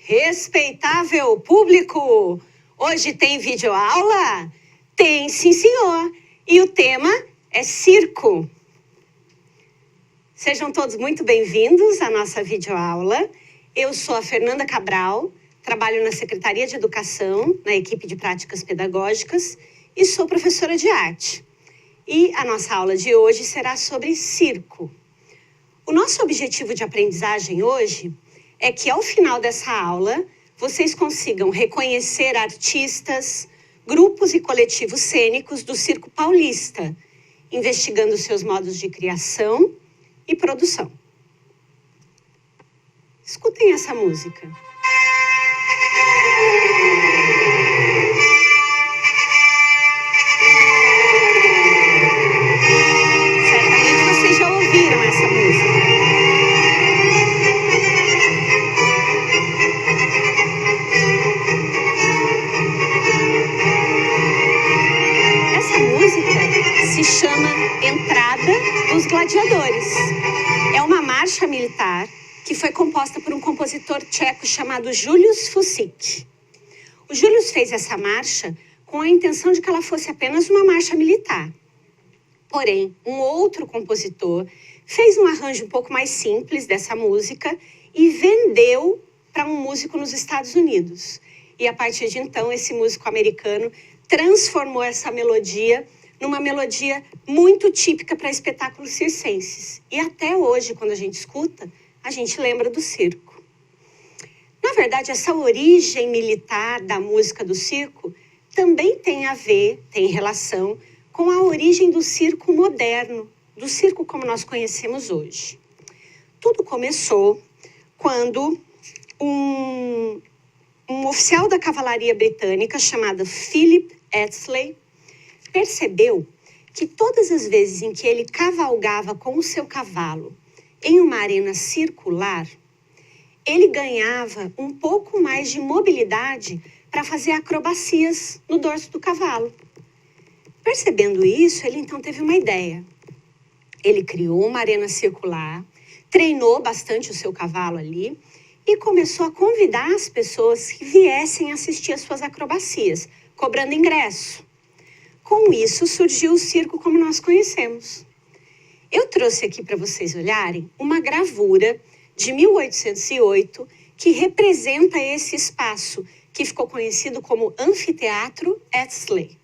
Respeitável público, hoje tem videoaula? Tem sim, senhor. E o tema é circo. Sejam todos muito bem-vindos à nossa videoaula. Eu sou a Fernanda Cabral, trabalho na Secretaria de Educação, na equipe de práticas pedagógicas e sou professora de arte. E a nossa aula de hoje será sobre circo. O nosso objetivo de aprendizagem hoje é que, ao final dessa aula, vocês consigam reconhecer artistas, grupos e coletivos cênicos do circo paulista, investigando seus modos de criação e produção. Escutem essa música. Certamente vocês já ouviram essa música. Essa música se chama Entrada dos Gladiadores. É uma marcha militar que foi composta por um compositor tcheco chamado Julius Fučík. O Julius fez essa marcha com a intenção de que ela fosse apenas uma marcha militar. Porém, um outro compositor fez um arranjo um pouco mais simples dessa música e vendeu para um músico nos Estados Unidos. E a partir de então, esse músico americano transformou essa melodia numa melodia muito típica para espetáculos circenses. E até hoje, quando a gente escuta, a gente lembra do circo. Na verdade, essa origem militar da música do circo também tem a ver, tem relação com a origem do circo moderno, do circo como nós conhecemos hoje. Tudo começou quando um oficial da cavalaria britânica chamado Philip Astley percebeu que todas as vezes em que ele cavalgava com o seu cavalo em uma arena circular, ele ganhava um pouco mais de mobilidade para fazer acrobacias no dorso do cavalo. Percebendo isso, ele então teve uma ideia. Ele criou uma arena circular, treinou bastante o seu cavalo ali e começou a convidar as pessoas que viessem assistir às suas acrobacias, cobrando ingresso. Com isso, surgiu o circo como nós conhecemos. Eu trouxe aqui para vocês olharem uma gravura de 1808 que representa esse espaço, que ficou conhecido como Anfiteatro Astley.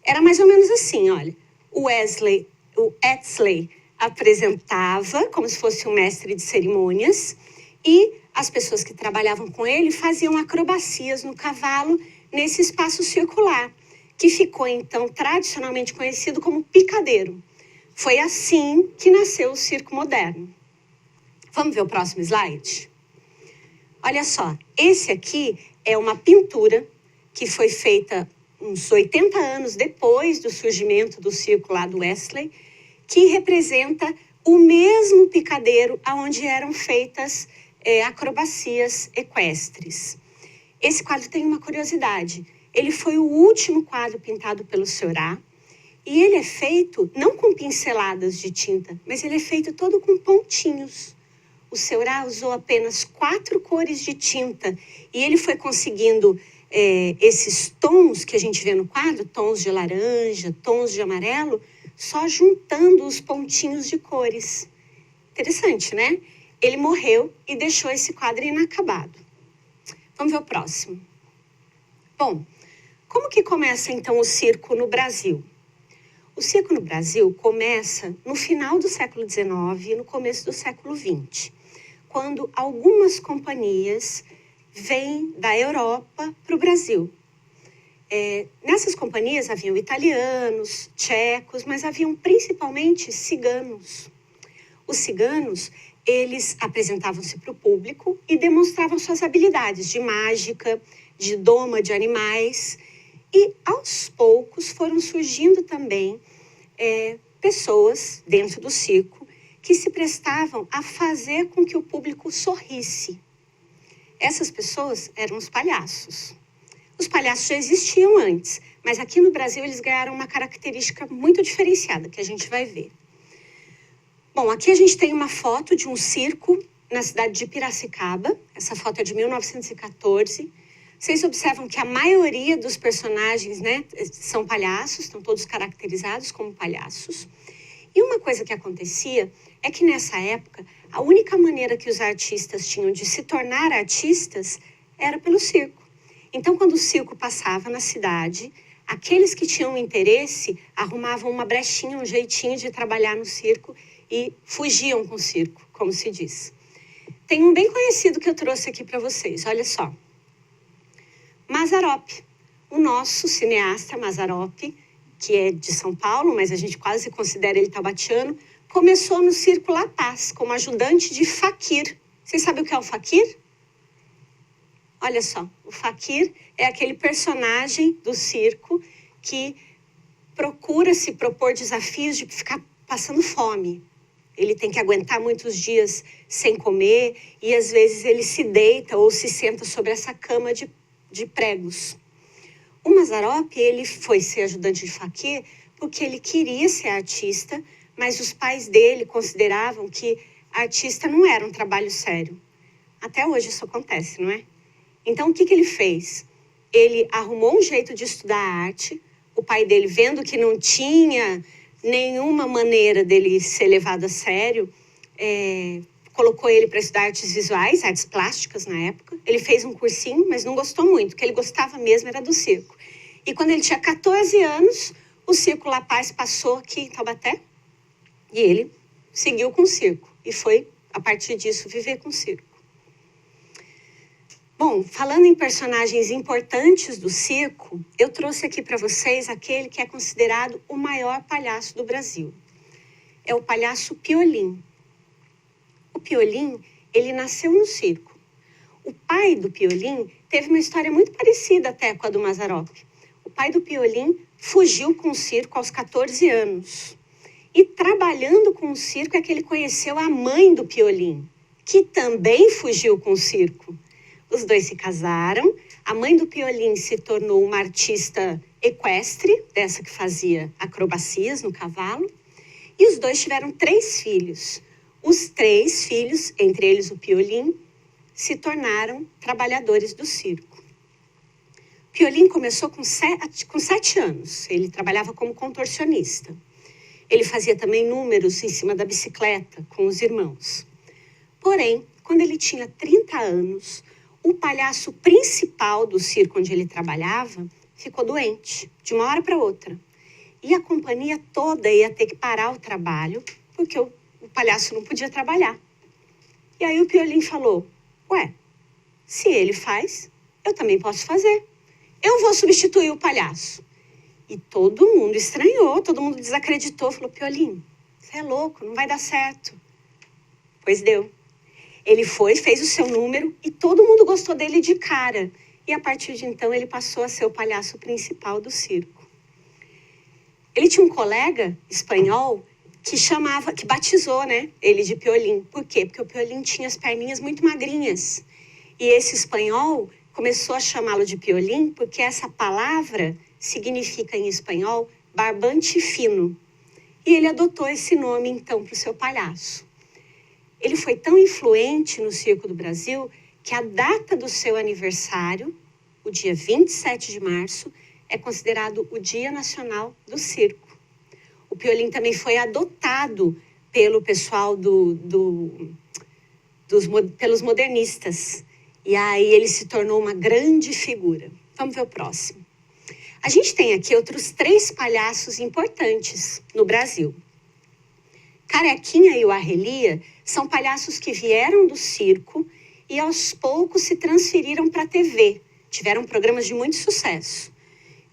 Era mais ou menos assim, olha. O Astley apresentava como se fosse um mestre de cerimônias e as pessoas que trabalhavam com ele faziam acrobacias no cavalo nesse espaço circular, que ficou então tradicionalmente conhecido como picadeiro. Foi assim que nasceu o circo moderno. Vamos ver o próximo slide? Olha só, esse aqui é uma pintura que foi feita uns 80 anos depois do surgimento do circo lá do Astley, que representa o mesmo picadeiro onde eram feitas acrobacias equestres. Esse quadro tem uma curiosidade. Ele foi o último quadro pintado pelo Seurat e ele é feito não com pinceladas de tinta, mas ele é feito todo com pontinhos. O Seurat usou apenas 4 cores de tinta e ele foi conseguindo esses tons que a gente vê no quadro, tons de laranja, tons de amarelo, só juntando os pontinhos de cores. Interessante, né? Ele morreu e deixou esse quadro inacabado. Vamos ver o próximo. Bom, como que começa então o circo no Brasil? O circo no Brasil começa no final do século XIX e no começo do século XX, quando algumas companhias vêm da Europa para o Brasil. Nessas companhias haviam italianos, tchecos, mas haviam principalmente ciganos. Os ciganos, eles apresentavam-se para o público e demonstravam suas habilidades de mágica, de doma de animais. E, aos poucos, foram surgindo também pessoas dentro do circo que se prestavam a fazer com que o público sorrisse. Essas pessoas eram os palhaços. Os palhaços já existiam antes, mas aqui no Brasil eles ganharam uma característica muito diferenciada, que a gente vai ver. Bom, aqui a gente tem uma foto de um circo na cidade de Piracicaba. Essa foto é de 1914. Vocês observam que a maioria dos personagens, né, são palhaços, estão todos caracterizados como palhaços. E uma coisa que acontecia é que nessa época, a única maneira que os artistas tinham de se tornar artistas era pelo circo. Então, quando o circo passava na cidade, aqueles que tinham interesse arrumavam uma brechinha, um jeitinho de trabalhar no circo e fugiam com o circo, como se diz. Tem um bem conhecido que eu trouxe aqui para vocês, olha só. Mazzaropi, o nosso cineasta Mazzaropi, que é de São Paulo, mas a gente quase considera ele tabatiano, começou no Circo La Paz, como ajudante de faquir. Vocês sabem o que é o faquir? Olha só, o faquir é aquele personagem do circo que procura se propor desafios de ficar passando fome. Ele tem que aguentar muitos dias sem comer e às vezes ele se deita ou se senta sobre essa cama de pregos. O Mazzaropi, ele foi ser ajudante de faquir porque ele queria ser artista, mas os pais dele consideravam que artista não era um trabalho sério. Até hoje isso acontece, não é? Então, o que ele fez? Ele arrumou um jeito de estudar arte. O pai dele, vendo que não tinha nenhuma maneira dele ser levado a sério, colocou ele para estudar artes visuais, artes plásticas na época. Ele fez um cursinho, mas não gostou muito. O que ele gostava mesmo era do circo. E quando ele tinha 14 anos, o Circo La Paz passou aqui em Taubaté. E ele seguiu com o circo. E foi, a partir disso, viver com o circo. Bom, falando em personagens importantes do circo, eu trouxe aqui para vocês aquele que é considerado o maior palhaço do Brasil. É o palhaço Piolim. O Piolim, ele nasceu no circo. O pai do Piolim teve uma história muito parecida até com a do Mazzaropi. O pai do Piolim fugiu com o circo aos 14 anos. E trabalhando com o circo é que ele conheceu a mãe do Piolim, que também fugiu com o circo. Os dois se casaram, a mãe do Piolim se tornou uma artista equestre, dessa que fazia acrobacias no cavalo, e os dois tiveram 3 filhos. Os 3 filhos, entre eles o Piolim, se tornaram trabalhadores do circo. Piolim começou com 7 anos, ele trabalhava como contorcionista. Ele fazia também números em cima da bicicleta com os irmãos. Porém, quando ele tinha 30 anos, o palhaço principal do circo onde ele trabalhava ficou doente, de uma hora para outra. E a companhia toda ia ter que parar o trabalho, porque o palhaço não podia trabalhar. E aí o Piolim falou, ué, se ele faz, eu também posso fazer. Eu vou substituir o palhaço. E todo mundo estranhou, todo mundo desacreditou, falou, Piolim, você é louco, não vai dar certo. Pois deu. Ele foi, fez o seu número e todo mundo gostou dele de cara. E a partir de então ele passou a ser o palhaço principal do circo. Ele tinha um colega espanhol que batizou, né, ele de Piolim. Por quê? Porque o Piolim tinha as perninhas muito magrinhas. E esse espanhol começou a chamá-lo de Piolim porque essa palavra significa em espanhol barbante fino. E ele adotou esse nome então para o seu palhaço. Ele foi tão influente no Circo do Brasil que a data do seu aniversário, o dia 27 de março, é considerado o Dia Nacional do Circo. O Piolim também foi adotado pelo pessoal pelos modernistas. E aí ele se tornou uma grande figura. Vamos ver o próximo. A gente tem aqui outros 3 palhaços importantes no Brasil. Carequinha e o Arrelia são palhaços que vieram do circo e aos poucos se transferiram para a TV. Tiveram programas de muito sucesso.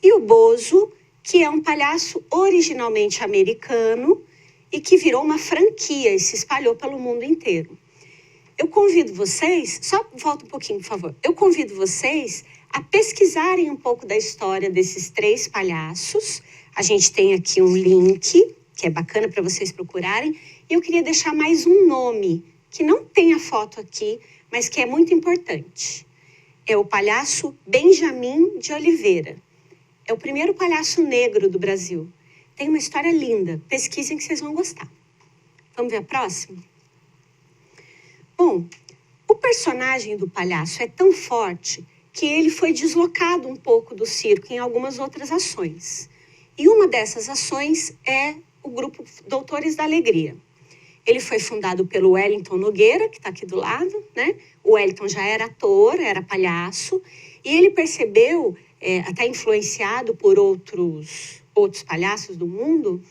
E o Bozo, que é um palhaço originalmente americano e que virou uma franquia e se espalhou pelo mundo inteiro. Eu convido vocês, só volta um pouquinho, por favor. Eu convido vocês a pesquisarem um pouco da história desses 3 palhaços. A gente tem aqui um link, que é bacana para vocês procurarem. E eu queria deixar mais um nome, que não tem a foto aqui, mas que é muito importante. É o palhaço Benjamin de Oliveira. É o primeiro palhaço negro do Brasil. Tem uma história linda. Pesquisem que vocês vão gostar. Vamos ver a próxima? Bom, o personagem do palhaço é tão forte que ele foi deslocado um pouco do circo em algumas outras ações. E uma dessas ações é o grupo Doutores da Alegria. Ele foi fundado pelo Wellington Nogueira, que está aqui do lado, né? O Wellington já era ator, era palhaço, e ele percebeu, até influenciado por outros palhaços do mundo,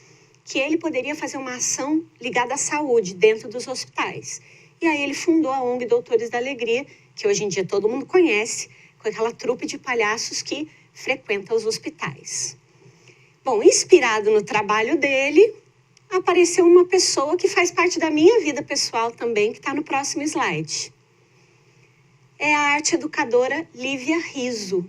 que ele poderia fazer uma ação ligada à saúde dentro dos hospitais. E aí ele fundou a ONG Doutores da Alegria, que hoje em dia todo mundo conhece, com aquela trupe de palhaços que frequenta os hospitais. Bom, inspirado no trabalho dele, apareceu uma pessoa que faz parte da minha vida pessoal também, que está no próximo slide. É a arte educadora Lívia Riso.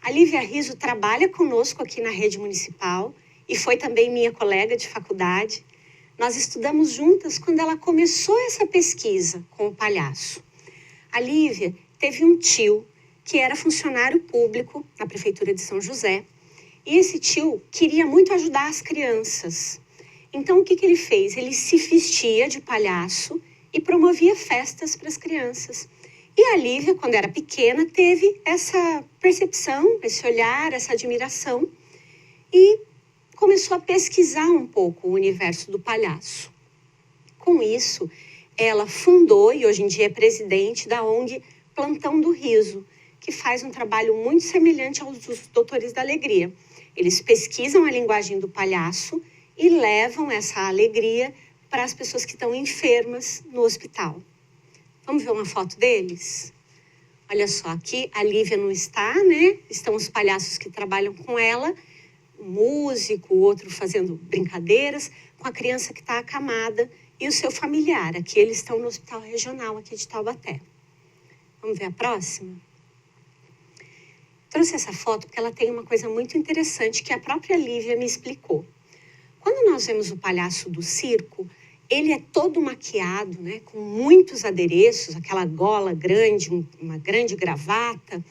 A Lívia Riso trabalha conosco aqui na rede municipal e foi também minha colega de faculdade. Nós estudamos juntas quando ela começou essa pesquisa com o palhaço. A Lívia teve um tio que era funcionário público na Prefeitura de São José, e esse tio queria muito ajudar as crianças. Então, o que ele fez? Ele se vestia de palhaço e promovia festas para as crianças. E a Lívia, quando era pequena, teve essa percepção, esse olhar, essa admiração, e começou a pesquisar um pouco o universo do palhaço. Com isso, ela fundou e hoje em dia é presidente da ONG Plantão do Riso, que faz um trabalho muito semelhante aos dos Doutores da Alegria. Eles pesquisam a linguagem do palhaço e levam essa alegria para as pessoas que estão enfermas no hospital. Vamos ver uma foto deles? Olha só, aqui a Lívia não está, né? Estão os palhaços que trabalham com ela, um músico, outro fazendo brincadeiras, com a criança que está acamada e o seu familiar. Aqui eles estão no hospital regional aqui de Taubaté. Vamos ver a próxima? Trouxe essa foto porque ela tem uma coisa muito interessante que a própria Lívia me explicou. Quando nós vemos o palhaço do circo, ele é todo maquiado, né, com muitos adereços, aquela gola grande, uma grande gravata.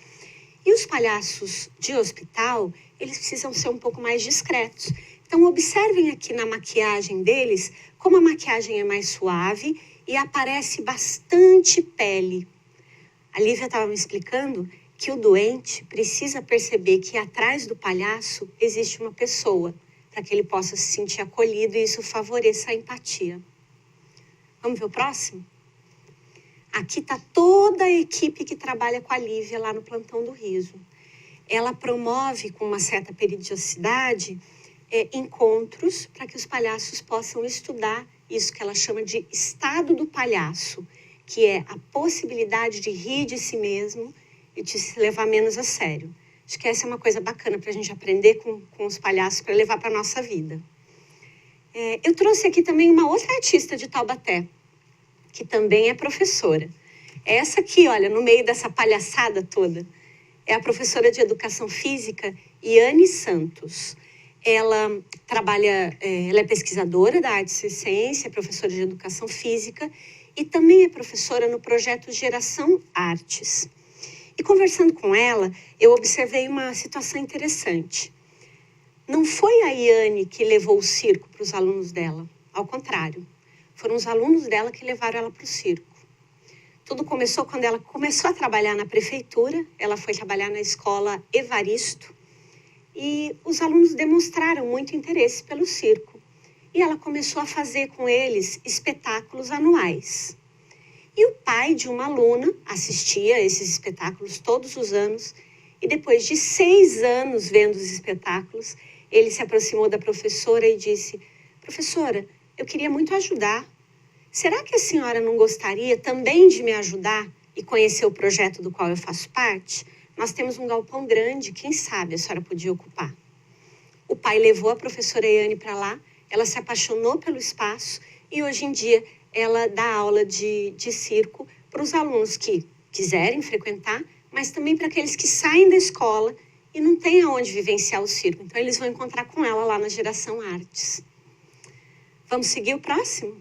E os palhaços de hospital, eles precisam ser um pouco mais discretos. Então, observem aqui na maquiagem deles, como a maquiagem é mais suave e aparece bastante pele. A Lívia estava me explicando que o doente precisa perceber que atrás do palhaço existe uma pessoa, para que ele possa se sentir acolhido e isso favoreça a empatia. Vamos ver o próximo? Aqui está toda a equipe que trabalha com a Lívia lá no Plantão do Riso. Ela promove com uma certa periodicidade encontros para que os palhaços possam estudar isso que ela chama de estado do palhaço, que é a possibilidade de rir de si mesmo e de se levar menos a sério. Acho que essa é uma coisa bacana para a gente aprender com os palhaços para levar para a nossa vida. Eu trouxe aqui também uma outra artista de Taubaté, que também é professora. Essa aqui, olha, no meio dessa palhaçada toda, é a professora de Educação Física, Iane Santos. Ela trabalha, ela é pesquisadora da arte e ciência, professora de Educação Física e também é professora no projeto Geração Artes. E conversando com ela, eu observei uma situação interessante. Não foi a Iane que levou o circo para os alunos dela, ao contrário. Foram os alunos dela que levaram ela para o circo. Tudo começou quando ela começou a trabalhar na prefeitura, ela foi trabalhar na escola Evaristo, e os alunos demonstraram muito interesse pelo circo. E ela começou a fazer com eles espetáculos anuais. E o pai de uma aluna assistia a esses espetáculos todos os anos, e depois de 6 anos vendo os espetáculos, ele se aproximou da professora e disse: professora, eu queria muito ajudar. Será que a senhora não gostaria também de me ajudar e conhecer o projeto do qual eu faço parte? Nós temos um galpão grande, quem sabe a senhora podia ocupar. O pai levou a professora Iane para lá, ela se apaixonou pelo espaço e hoje em dia ela dá aula de circo para os alunos que quiserem frequentar, mas também para aqueles que saem da escola e não têm aonde vivenciar o circo. Então, eles vão encontrar com ela lá na Geração Artes. Vamos seguir o próximo?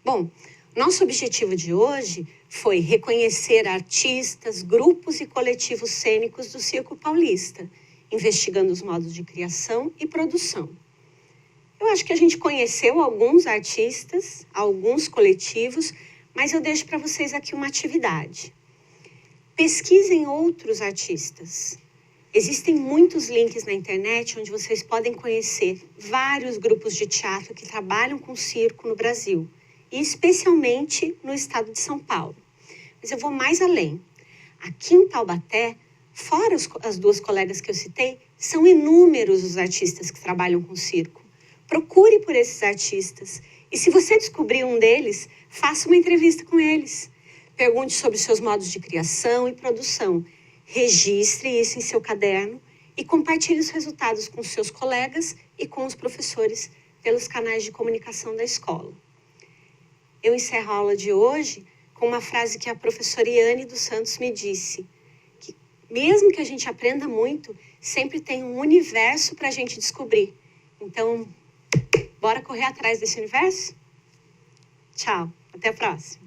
Bom, nosso objetivo de hoje foi reconhecer artistas, grupos e coletivos cênicos do Circo Paulista, investigando os modos de criação e produção. Eu acho que a gente conheceu alguns artistas, alguns coletivos, Mas eu deixo para vocês aqui uma atividade. Pesquisem outros artistas. Existem muitos links na internet onde vocês podem conhecer vários grupos de teatro que trabalham com circo no Brasil, e especialmente no estado de São Paulo. Mas eu vou mais além. Aqui em Taubaté, fora as duas colegas que eu citei, são inúmeros os artistas que trabalham com circo. Procure por esses artistas. E se você descobrir um deles, faça uma entrevista com eles. Pergunte sobre seus modos de criação e produção. Registre isso em seu caderno e compartilhe os resultados com seus colegas e com os professores pelos canais de comunicação da escola. Eu encerro a aula de hoje com uma frase que a professora Iane dos Santos me disse, que mesmo que a gente aprenda muito, sempre tem um universo para a gente descobrir. Então, bora correr atrás desse universo? Tchau, até a próxima.